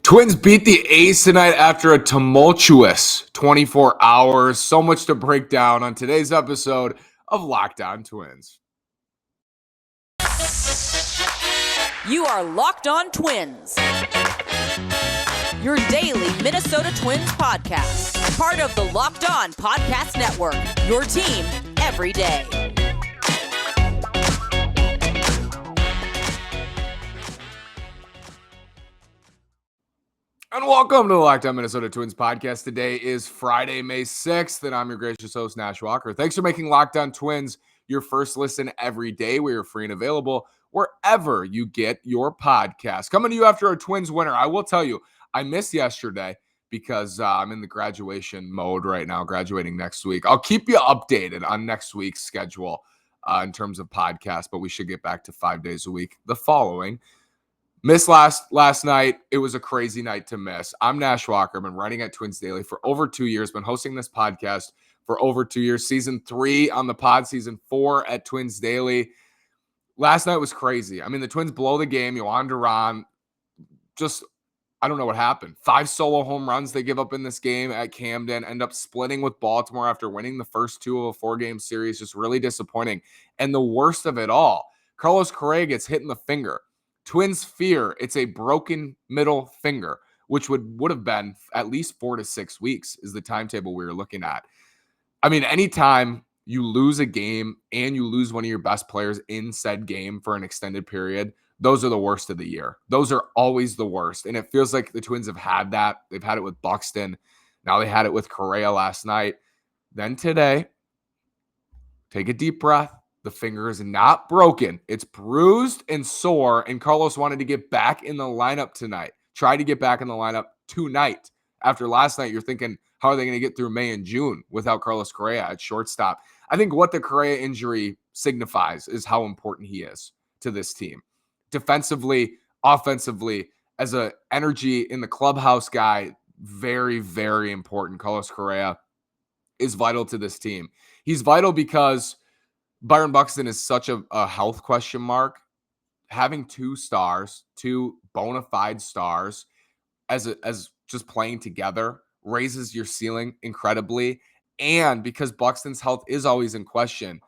Twins beat the A's tonight after a tumultuous 24 hours. So much to break down on today's episode of Locked On Twins. You are Locked On Twins, your daily Minnesota Twins podcast. Part of the Locked On Podcast Network, your team every day. And welcome to the Locked On Minnesota Twins podcast. Today is Friday, May 6th, and I'm your gracious host, Nash Walker. Thanks for making Locked On Twins your first listen every day. We are free and available wherever you get your podcast. Coming to you after a Twins winner. I will tell you, I missed yesterday because I'm in the graduation mode right now, graduating next week. I'll keep you updated on next week's schedule in terms of podcasts, but we should get back to 5 days a week the following. Missed last night. It was a crazy night to miss. I'm Nash Walker. I've been writing at Twins Daily for over 2 years. Been hosting this podcast for over 2 years. Season 3 on the pod. Season 4 at Twins Daily. Last night was crazy. I mean, the Twins blow the game. Yohan Duran, I don't know what happened. 5 solo home runs they give up in this game at Camden. End up splitting with Baltimore after winning the first 2 of a 4-game series. Just really disappointing. And the worst of it all, Carlos Correa gets hit in the finger. Twins fear it's a broken middle finger, which would have been at least 4 to 6 weeks is the timetable we were looking at. I mean, anytime you lose a game and you lose one of your best players in said game for an extended period, those are the worst of the year. Those are always the worst. And it feels like the Twins have had that. They've had it with Buxton. Now they had it with Correa last night. Then today, take a deep breath. The finger is not broken. It's bruised and sore, and Carlos wanted to get back in the lineup tonight. Tried to get back in the lineup tonight. After last night, you're thinking, how are they going to get through May and June without Carlos Correa at shortstop? I think what the Correa injury signifies is how important he is to this team. Defensively, offensively, as an energy in the clubhouse guy, very, very important. Carlos Correa is vital to this team. He's vital because Byron Buxton is such a health question mark. Having 2 stars, 2 bona fide stars as just playing together raises your ceiling incredibly. And because Buxton's health is always in question,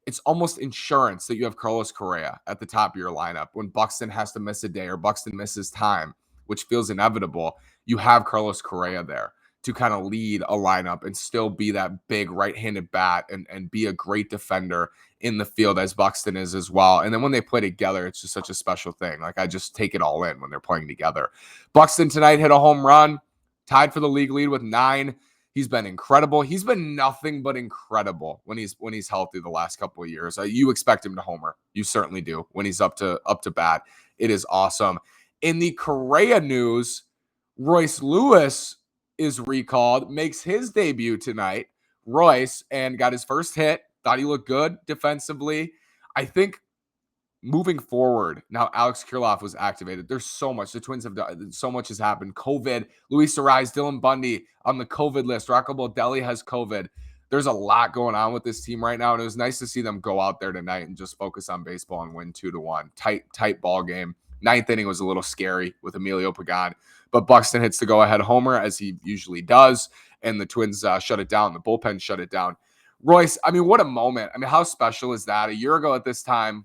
it's almost insurance that you have Carlos Correa at the top of your lineup. When Buxton has to miss a day or Buxton misses time, which feels inevitable, you have Carlos Correa there to kind of lead a lineup and still be that big right-handed bat and be a great defender in the field as Buxton is as well. And then when they play together, it's just such a special thing. Like, I just take it all in when they're playing together. Buxton tonight hit a home run, tied for the league lead with 9. He's been incredible. He's been nothing but incredible when he's healthy the last couple of years. You expect him to homer. You certainly do when he's up to bat. It is awesome. In the Correa news, Royce Lewis is recalled, makes his debut tonight. Royce, and got his first hit. Thought he looked good defensively. I think moving forward, now Alex Kirilloff was activated. There's so much. The Twins have done, so much has happened. COVID, Luis Ariz, Dylan Bundy on the COVID list. Rocco Baldelli has COVID. There's a lot going on with this team right now, and it was nice to see them go out there tonight and just focus on baseball and win 2-1. Tight ball game. 9th inning was a little scary with Emilio Pagan, but Buxton hits the go-ahead homer as he usually does, and the Twins shut it down. The bullpen shut it down. Royce, I mean, what a moment. I mean, how special is that? A year ago at this time,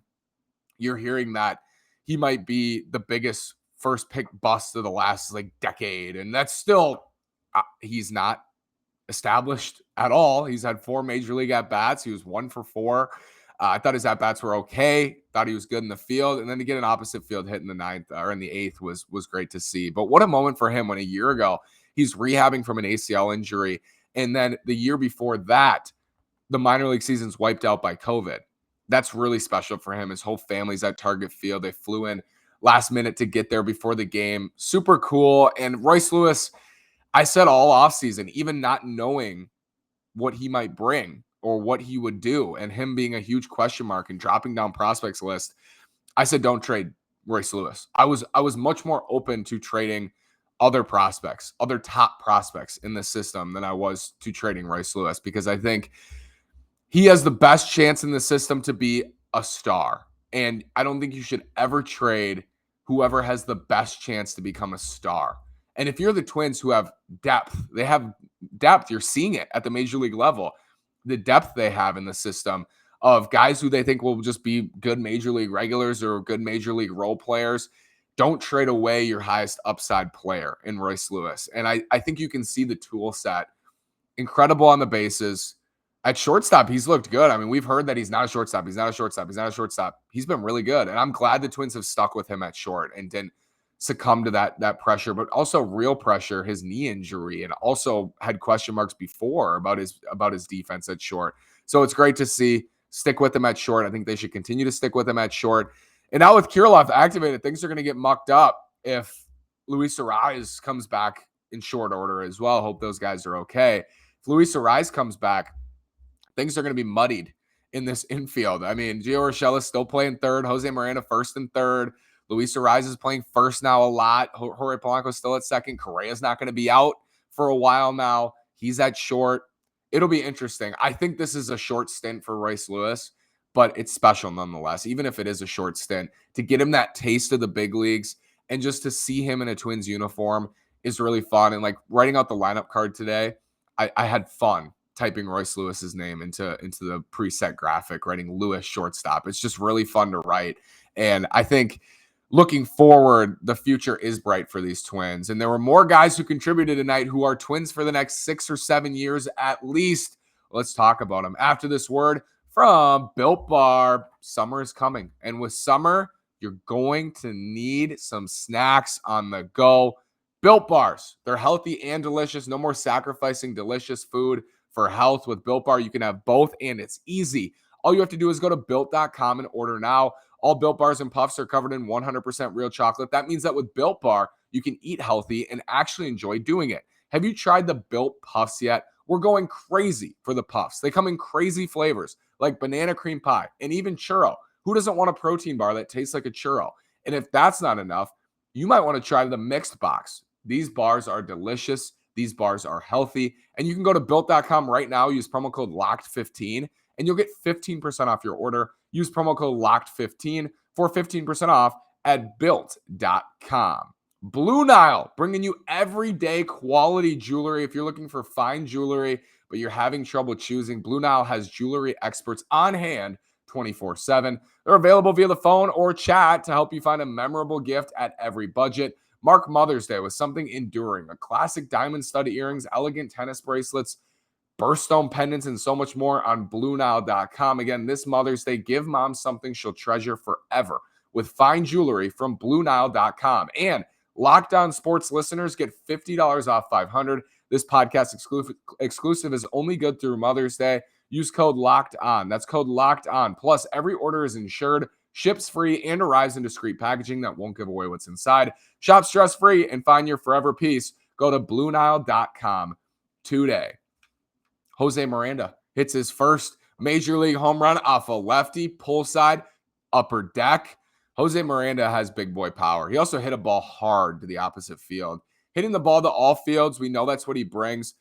you're hearing that he might be the biggest first pick bust of the last decade, and that's still he's not established at all. He's had 4 major league at-bats. He was 1 for 4. I thought his at-bats were okay. Thought he was good in the field. And then to get an opposite field hit in the 9th or in the 8th was great to see. But what a moment for him when a year ago he's rehabbing from an ACL injury. And then the year before that, the minor league season's wiped out by COVID. That's really special for him. His whole family's at Target Field. They flew in last minute to get there before the game. Super cool. And Royce Lewis, I said all offseason, even not knowing what he might bring or what he would do, and him being a huge question mark and dropping down prospects list, I said don't trade Royce Lewis. I was much more open to trading other prospects, other top prospects in the system than I was to trading Royce Lewis, because I think he has the best chance in the system to be a star. And I don't think you should ever trade whoever has the best chance to become a star. And if you're the Twins who have depth, they have depth. You're seeing it at the major league level. The depth they have in the system of guys who they think will just be good major league regulars or good major league role players. Don't trade away your highest upside player in Royce Lewis. And I think you can see the tool set. Incredible on the bases. At shortstop, he's looked good. I mean, we've heard that he's not a shortstop. He's not a shortstop. He's not a shortstop. He's been really good. And I'm glad the Twins have stuck with him at short and didn't succumb to that pressure, but also real pressure, his knee injury, and also had question marks before about his defense at short. So it's great to see. Stick with him at short. I think they should continue to stick with him at short. And now with Kirilloff activated, things are going to get mucked up if Luis Arraez comes back in short order as well. Hope those guys are okay. If Luis Arraez comes back, things are going to be muddied in this infield. I mean, Gio Urshela is still playing third. José Miranda first and third. Luis Arraez is playing first now a lot. Jorge Polanco is still at second. Correa's not going to be out for a while now. He's at short. It'll be interesting. I think this is a short stint for Royce Lewis, but it's special nonetheless, even if it is a short stint. To get him that taste of the big leagues and just to see him in a Twins uniform is really fun. And like writing out the lineup card today, I had fun typing Royce Lewis's name into the preset graphic, writing Lewis shortstop. It's just really fun to write. And I think looking forward, the future is bright for these Twins. And there were more guys who contributed tonight who are Twins for the next 6 or 7 years at least. Let's talk about them. After this word from Built Bar, summer is coming. And with summer, you're going to need some snacks on the go. Built Bars, they're healthy and delicious. No more sacrificing delicious food for health. With Built Bar, you can have both, and it's easy. All you have to do is go to Built.com and order now. All Built Bars and Puffs are covered in 100% real chocolate. That means that with Built Bar, you can eat healthy and actually enjoy doing it. Have you tried the Built Puffs yet? We're going crazy for the Puffs. They come in crazy flavors like banana cream pie and even churro. Who doesn't want a protein bar that tastes like a churro? And if that's not enough, you might want to try the mixed box. These bars are delicious. These bars are healthy. And you can go to Built.com right now, use promo code LOCKED15, and you'll get 15% off your order. Use promo code LOCKED15 for 15% off at Built.com. Blue Nile, bringing you everyday quality jewelry. If you're looking for fine jewelry, but you're having trouble choosing, Blue Nile has jewelry experts on hand 24/7. They're available via the phone or chat to help you find a memorable gift at every budget. Mark Mother's Day with something enduring, a classic diamond stud earrings, elegant tennis bracelets, birthstone pendants, and so much more on BlueNile.com. Again, this Mother's Day, give mom something she'll treasure forever with fine jewelry from BlueNile.com. And Locked On Sports listeners get $50 off $500. This podcast exclusive is only good through Mother's Day. Use code Locked On. That's code Locked On. Plus, every order is insured, ships free, and arrives in discreet packaging that won't give away what's inside. Shop stress-free and find your forever piece. Go to BlueNile.com today. José Miranda hits his first major league home run off a lefty, pull side, upper deck. José Miranda has big boy power. He also hit a ball hard to the opposite field. Hitting the ball to all fields, we know that's what he brings.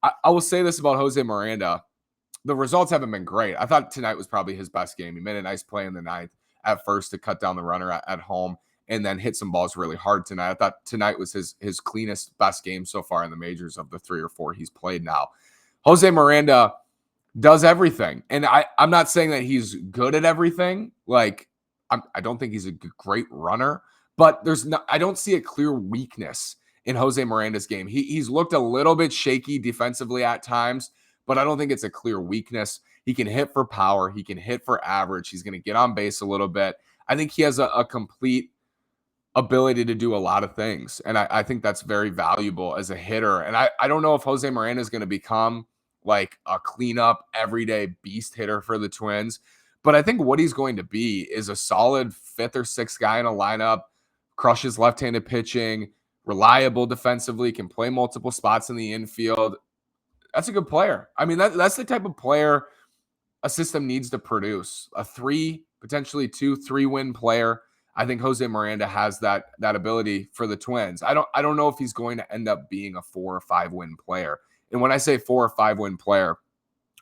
I will say this about José Miranda. The results haven't been great. I thought tonight was probably his best game. He made a nice play in the ninth at first to cut down the runner at home and then hit some balls really hard tonight. I thought tonight was his cleanest, best game so far in the majors of the 3 or 4 he's played now. José Miranda does everything. And I'm not saying that he's good at everything. Like, I don't think he's a great runner, but I don't see a clear weakness in José Miranda's game. He's looked a little bit shaky defensively at times, but I don't think it's a clear weakness. He can hit for power. He can hit for average. He's going to get on base a little bit. I think he has a complete ability to do a lot of things. And I think that's very valuable as a hitter. And I don't know if José Miranda is going to become like a cleanup, everyday beast hitter for the Twins. But I think what he's going to be is a solid 5th or 6th guy in a lineup, crushes left-handed pitching, reliable defensively, can play multiple spots in the infield. That's a good player. I mean, that's the type of player a system needs to produce. A 3, potentially 2, 3-win player. I think José Miranda has that ability for the Twins. I don't know if he's going to end up being a 4 or 5-win player. And when I say 4 or 5-win player,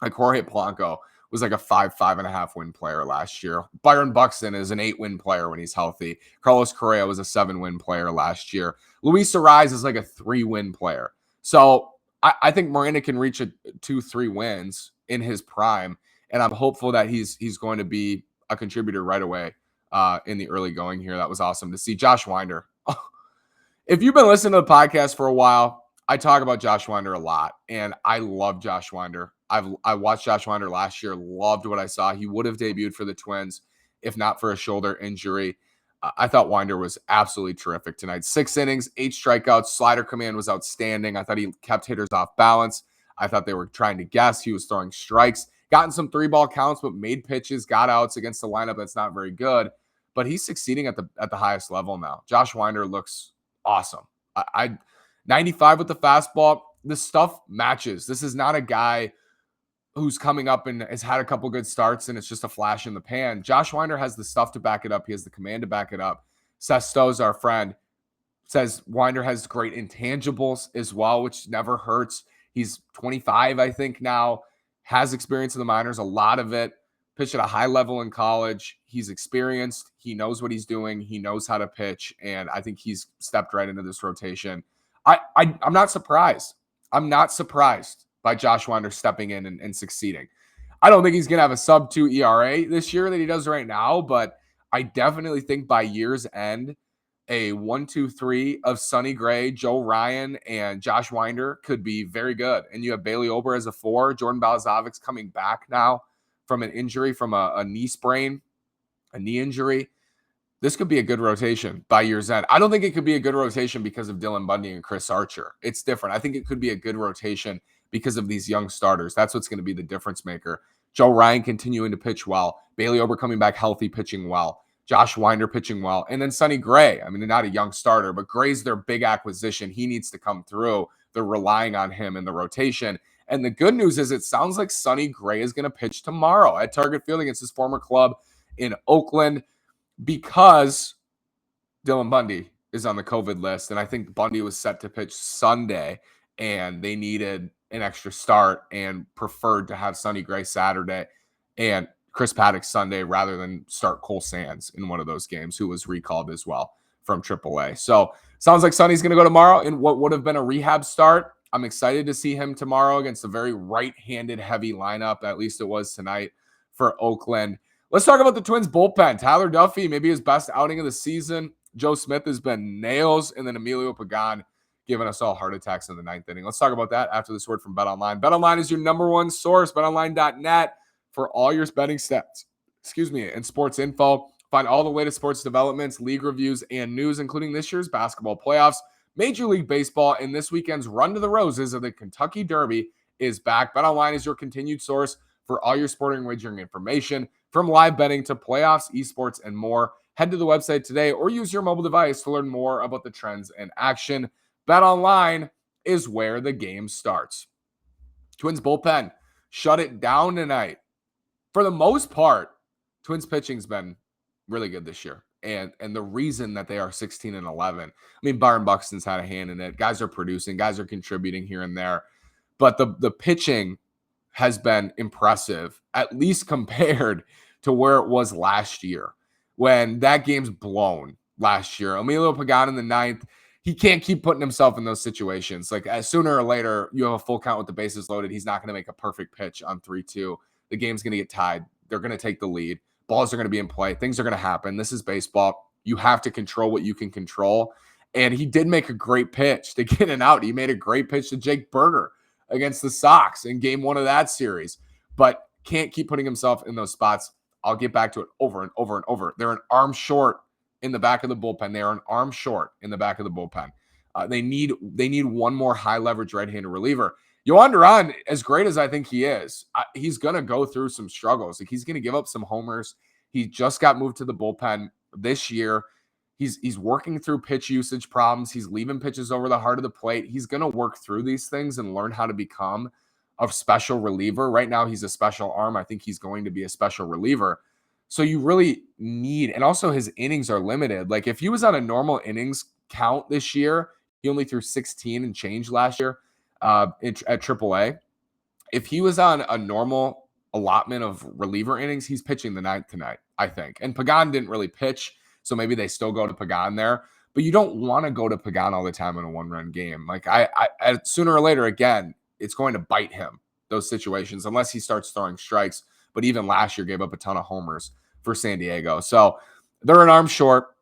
like Jorge Polanco was like a 5.5 win player last year. Byron Buxton is an 8-win player when he's healthy. Carlos Correa was a 7-win player last year. Luis Ariz is like a 3-win player. So I think Miranda can reach 2-3 wins in his prime, and I'm hopeful that he's going to be a contributor right away in the early going here. That was awesome to see. Josh Winder. If you've been listening to the podcast for a while, I talk about Josh Winder a lot, and I love Josh Winder. I watched Josh Winder last year, loved what I saw. He would have debuted for the Twins if not for a shoulder injury. I thought Winder was absolutely terrific tonight. 6 innings, 8 strikeouts. Slider command was outstanding. I thought he kept hitters off balance. I thought they were trying to guess. He was throwing strikes, gotten some 3-ball counts, but made pitches, got outs against a lineup that's not very good. But he's succeeding at the highest level now. Josh Winder looks awesome. I 95 with the fastball. The stuff matches. This is not a guy who's coming up and has had a couple good starts and it's just a flash in the pan. Josh Winder has the stuff to back it up. He has the command to back it up. Seth Stowe's our friend, says Winder has great intangibles as well, which never hurts. He's 25, I think now, has experience in the minors, a lot of it, pitched at a high level in college. He's experienced. He knows what he's doing. He knows how to pitch. And I think he's stepped right into this rotation. I'm not surprised. I'm not surprised by Josh Winder stepping in and succeeding. I don't think he's going to have a sub-2 ERA this year that he does right now, but I definitely think by year's end, a 1-2-3 of Sonny Gray, Joe Ryan, and Josh Winder could be very good. And you have Bailey Ober as a 4. Jordan Balazovic's coming back now from an injury, from a knee sprain, a knee injury. This could be a good rotation by year's end. I don't think it could be a good rotation because of Dylan Bundy and Chris Archer. It's different. I think it could be a good rotation because of these young starters. That's what's going to be the difference maker. Joe Ryan continuing to pitch well. Bailey Ober coming back healthy, pitching well. Josh Winder pitching well. And then Sonny Gray. I mean, they're not a young starter, but Gray's their big acquisition. He needs to come through. They're relying on him in the rotation. And the good news is it sounds like Sonny Gray is going to pitch tomorrow at Target Field against his former club in Oakland because Dylan Bundy is on the COVID list. And I think Bundy was set to pitch Sunday, and they needed an extra start and preferred to have Sonny Gray Saturday and Chris Paddock Sunday rather than start Cole Sands in one of those games, who was recalled as well from AAA. So sounds like Sonny's going to go tomorrow in what would have been a rehab start. I'm excited to see him tomorrow against a very right-handed heavy lineup. At least it was tonight for Oakland. Let's talk about the Twins bullpen. Tyler Duffy, maybe his best outing of the season. Joe Smith has been nails, and then Emilio Pagan giving us all heart attacks in the 9th inning. Let's talk about that after this word from BetOnline. BetOnline is your number one source, betonline.net, for all your betting stats, and sports info. Find all the latest sports developments, league reviews, and news, including this year's basketball playoffs, Major League Baseball, and this weekend's Run to the Roses of the Kentucky Derby is back. BetOnline is your continued source for all your sporting wagering information, from live betting to playoffs, esports, and more. Head to the website today or use your mobile device to learn more about the trends in action. BetOnline is where the game starts. Twins bullpen shut it down tonight. For the most part, Twins pitching's been really good this year. And the reason that they are 16-11, I mean, Byron Buxton's had a hand in it. Guys are producing, guys are contributing here and there. But the pitching has been impressive, at least compared to where it was last year, when that game's blown last year. Emilio Pagan in the 9th, he can't keep putting himself in those situations. Like, as sooner or later, you have a full count with the bases loaded. He's not going to make a perfect pitch on 3-2. The game's going to get tied. They're going to take the lead. Balls are going to be in play. Things are going to happen. This is baseball. You have to control what you can control. And he did make a great pitch to get an out. He made a great pitch to Jake Berger against the Sox in game 1 of that series, but can't keep putting himself in those spots. I'll get back to it over and over and over. They're an arm short in the back of the bullpen. They are an arm short in the back of the bullpen. They need one more high leverage right-handed reliever. Yohan Duran, as great as I think he is, he's going to go through some struggles. Like, he's going to give up some homers. He just got moved to the bullpen this year. He's working through pitch usage problems. He's leaving pitches over the heart of the plate. He's going to work through these things and learn how to become a special reliever. Right now, he's a special arm. I think he's going to be a special reliever. So you really need, and also his innings are limited. Like, if he was on a normal innings count this year, he only threw 16 and change last year at AAA. If he was on a normal allotment of reliever innings, he's pitching the ninth tonight, I think. And Pagan didn't really pitch, so maybe they still go to Pagan there. But you don't want to go to Pagan all the time in a one-run game. Like I sooner or later, again, it's going to bite him, those situations, unless he starts throwing strikes. But even last year gave up a ton of homers for San Diego. So they're an arm short.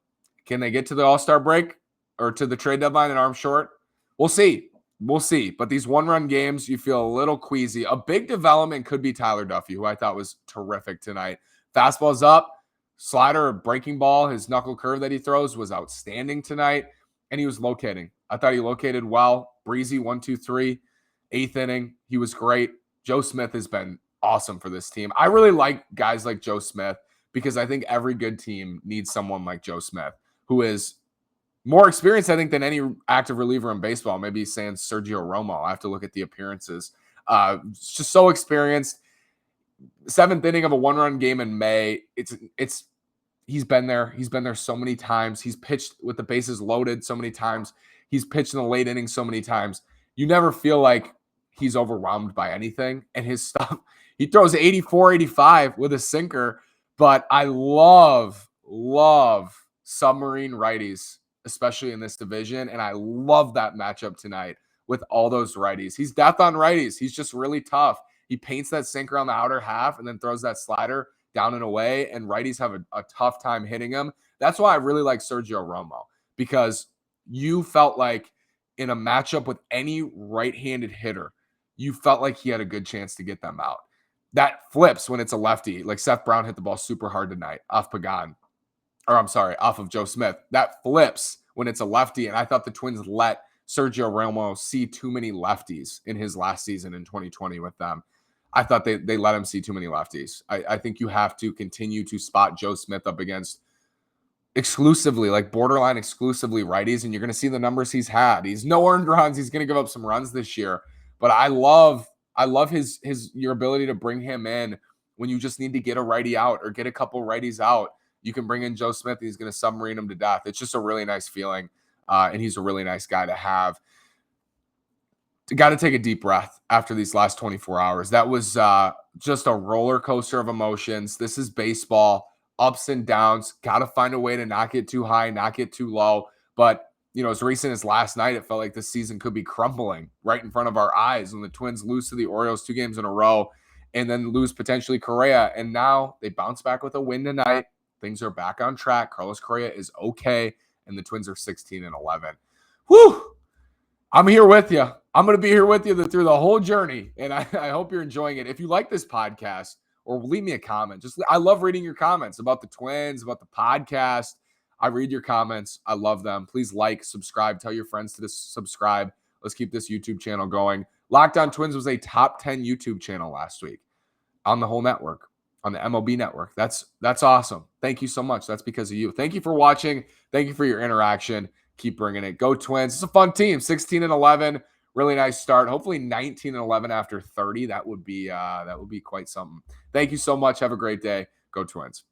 Can they get to the All-Star break or to the trade deadline an arm short? We'll see. We'll see. But these one-run games, you feel a little queasy. A big development could be Tyler Duffy, who I thought was terrific tonight. Fastball's up. Slider, breaking ball, his knuckle curve that he throws was outstanding tonight. And he was locating. I thought he located well. Breezy, 1, 2, 3. 8th inning. He was great. Joe Smith has been awesome for this team. I really like guys like Joe Smith because I think every good team needs someone like Joe Smith, who is more experienced, I think, than any active reliever in baseball. Maybe saying Sergio Romo. I have to look at the appearances. Just so experienced. 7th inning of a one-run game in May. He's been there. He's been there so many times. He's pitched with the bases loaded so many times. He's pitched in the late innings so many times. You never feel like he's overwhelmed by anything. And his stuff, he throws 84, 85 with a sinker. But I love submarine righties, especially in this division. And I love that matchup tonight with all those righties. He's death on righties. He's just really tough. He paints that sinker on the outer half and then throws that slider down and away, and righties have a tough time hitting him. That's why I really like Sergio Romo, because you felt like in a matchup with any right-handed hitter, you felt like he had a good chance to get them out. That flips when it's a lefty. Like Seth Brown hit the ball super hard tonight off Pagan. Or I'm sorry, off of Joe Smith. That flips when it's a lefty, and I thought the Twins let Sergio Romo see too many lefties in his last season in 2020 with them. I thought they let him see too many lefties. I think you have to continue to spot Joe Smith up against exclusively, like borderline exclusively righties, and you're going to see the numbers he's had. He's no earned runs. He's going to give up some runs this year, but I love your ability to bring him in when you just need to get a righty out or get a couple righties out. You can bring in Joe Smith. He's going to submarine him to death. It's just a really nice feeling, and he's a really nice guy to have. Got to take a deep breath after these last 24 hours. That was just a roller coaster of emotions. This is baseball, ups and downs. Got to find a way to not get too high, not get too low. But, as recent as last night, it felt like the season could be crumbling right in front of our eyes when the Twins lose to the Orioles 2 games in a row and then lose potentially Correa. And now they bounce back with a win tonight. Things are back on track. Carlos Correa is okay, and the Twins are 16-11. Whew! I'm here with you. I'm going to be here with you through the whole journey, and I hope you're enjoying it. If you like this podcast, or leave me a comment. I love reading your comments about the Twins, about the podcast. I read your comments. I love them. Please like, subscribe, tell your friends to subscribe. Let's keep this YouTube channel going. Locked On Twins was a top 10 YouTube channel last week on the whole network, on the MLB network. That's awesome. Thank you so much. That's because of you. Thank you for watching. Thank you for your interaction. Keep bringing it. Go Twins. It's a fun team. 16-11. Really nice start. Hopefully 19-11 after 30. That would be quite something. Thank you so much. Have a great day. Go Twins.